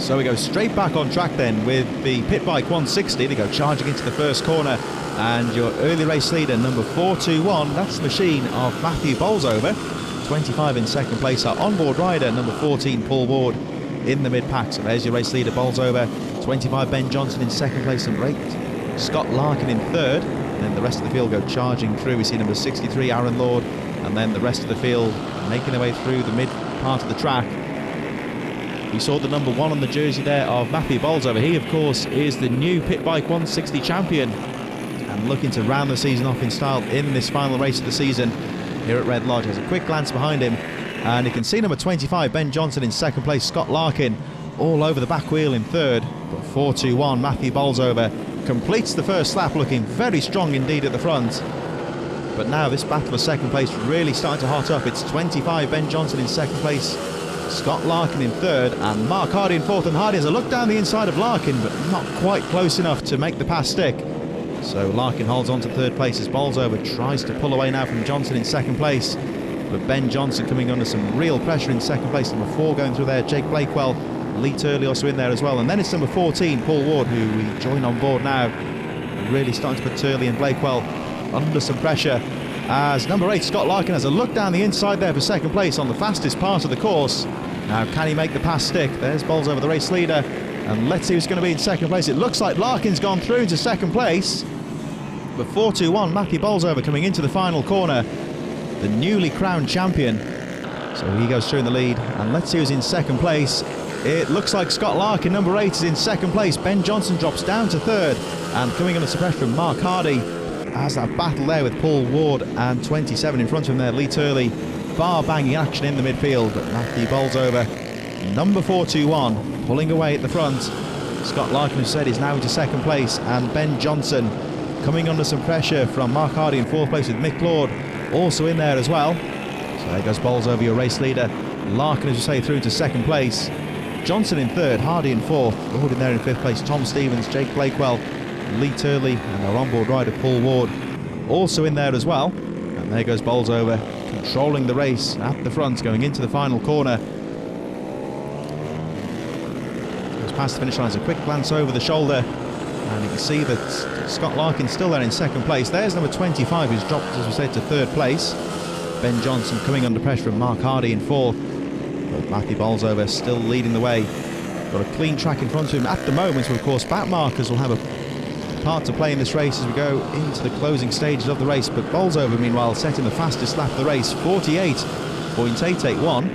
So we go straight back on track then with the Pit Bike 160. They go charging into the first corner, and your early race leader, number 421, that's the machine of Matthew Bolsover. 25 in second place, our onboard rider, number 14, Paul Ward, in the mid-pack. So there's your race leader, Bolsover. 25, Ben Johnson in second place, number 8, Scott Larkin in third. And then the rest of the field go charging through. We see number 63, Aaron Lord, and then the rest of the field making their way through the mid part of the track. We saw the number 1 on the jersey there of Matthew Bolsover. He, of course, is the new Pit Bike 160 champion and looking to round the season off in style in this final race of the season here at Redlodge. Has a quick glance behind him, and you can see number 25, Ben Johnson, in second place, Scott Larkin all over the back wheel in third. But 421, Matthew Bolsover, completes the first lap looking very strong indeed at the front. But now this battle for second place really starting to hot up. It's 25, Ben Johnson in second place, Scott Larkin in third, and Mark Hardy in fourth. And Hardy has a look down the inside of Larkin, but not quite close enough to make the pass stick. So Larkin holds on to third place as Bolsover tries to pull away now from Johnson in second place. But Ben Johnson coming under some real pressure in second place. Number 4 going through there, Jake Blakewell. Lee Turley also in there as well. And then it's number 14, Paul Ward, who we join on board now. Really starting to put Turley and Blakewell under some pressure, as number 8, Scott Larkin, has a look down the inside there for second place on the fastest part of the course. Now, can he make the pass stick? There's Bolsover, the race leader, and let's see who's going to be in second place. It looks like Larkin's gone through into second place, but 421, Matthew Bolsover, coming into the final corner, the newly crowned champion. So he goes through in the lead, and let's see who's in second place. It looks like Scott Larkin, number 8, is in second place. Ben Johnson drops down to third, and coming under some pressure from Mark Hardy, has that battle there with Paul Ward, and 27 in front of him there, Lee Turley. Bar banging action in the midfield, but Matthew Bolsover, number 421, pulling away at the front. Scott Larkin, who said, is now into second place, and Ben Johnson coming under some pressure from Mark Hardy in fourth place, with Mick Lord also in there as well. So there goes Bolsover, your race leader. Larkin, as you say, through into second place. Johnson in third, Hardy in fourth, Lord in there in fifth place, Tom Stevens, Jake Blakewell, Lee Turley, and our onboard rider Paul Ward also in there as well. And there goes Bolsover, controlling the race at the front, going into the final corner. Goes past the finish line, a quick glance over the shoulder, and you can see that Scott Larkin's still there in second place. There's number 25, who's dropped, as we said, to third place. Ben Johnson coming under pressure from Mark Hardy in fourth, but Matthew Bolsover still leading the way. Got a clean track in front of him at the moment, so of course back markers will have a part to play in this race as we go into the closing stages of the race. But Bolsover, meanwhile, setting the fastest lap of the race, 48.881,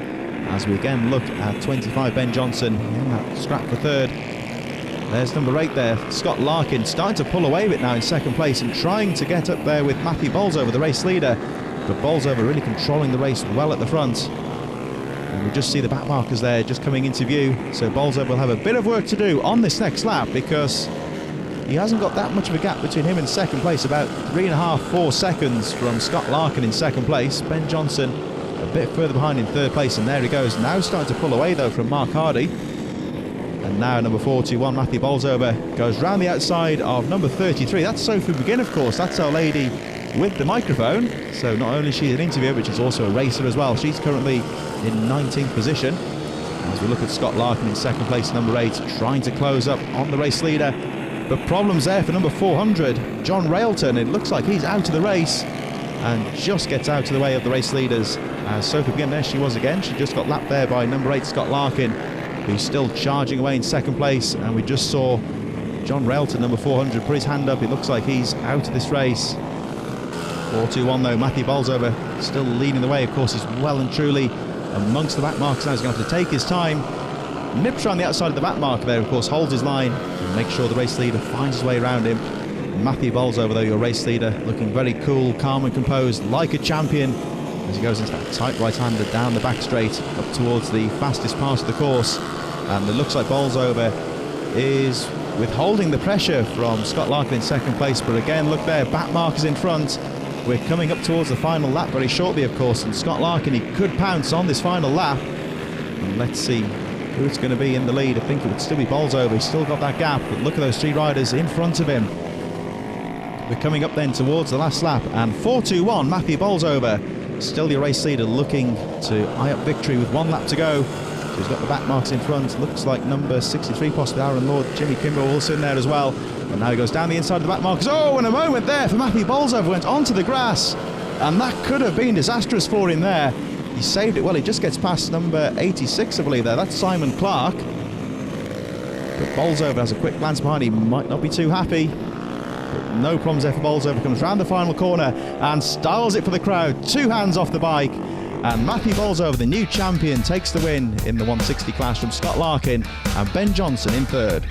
as we again look at 25, Ben Johnson in that scrap for third. There's number 8 there, Scott Larkin, starting to pull away a bit now in second place and trying to get up there with Matthew Bolsover, the race leader. But Bolsover really controlling the race well at the front. And we just see the back markers there just coming into view. So Bolsover will have a bit of work to do on this next lap, because he hasn't got that much of a gap between him and second place, about 3.5-4 seconds from Scott Larkin in second place. Ben Johnson a bit further behind in third place, and there he goes, now starting to pull away though from Mark Hardy. And now number 421, Matthew Bolsover, goes round the outside of number 33. That's Sophie McGinn, of course. That's our lady with the microphone. So not only is she an interviewer, but she's also a racer as well. She's currently in 19th position. As we look at Scott Larkin in second place, number 8, trying to close up on the race leader. But problems there for number 400, John Railton. It looks like he's out of the race and just gets out of the way of the race leaders. As Sophie McGinn, there she was again. She just got lapped there by number 8, Scott Larkin, who's still charging away in second place. And we just saw John Railton, number 400, put his hand up. It looks like he's out of this race. 421 though, Matthew Bolsover still leading the way. Of course, he's well and truly amongst the back markers now. He's going to have to take his time. Nips around the outside of the back marker there, of course, holds his line and makes sure the race leader finds his way around him. Matthew Bolsover, though, your race leader, looking very cool, calm and composed, like a champion, as he goes into that tight right-hander down the back straight up towards the fastest part of the course. And it looks like Bolsover is withholding the pressure from Scott Larkin in second place. But again, look there, back markers in front. We're coming up towards the final lap very shortly, of course, and Scott Larkin, he could pounce on this final lap. And let's see who it's going to be in the lead. I think it would still be Bolsover. He's still got that gap, but look at those 3 riders in front of him. We're coming up then towards the last lap, and 421, Matthew Bolsover, still your race leader, looking to eye up victory with 1 lap to go. So he's got the back marks in front. Looks like number 63, possibly Aaron Lord. Jimmy Kimball also in there as well. And now he goes down the inside of the back markers. Oh, and a moment there for Matthew Bolsover, went onto the grass. And that could have been disastrous for him there. He saved it well. He just gets past number 86, I believe, there. That's Simon Clark. But Bolsover has a quick glance behind. He might not be too happy. But no problems there for Bolsover. Comes round the final corner and styles it for the crowd. 2 hands off the bike. And Matthew Bolsover, the new champion, takes the win in the 160 class from Scott Larkin and Ben Johnson in third.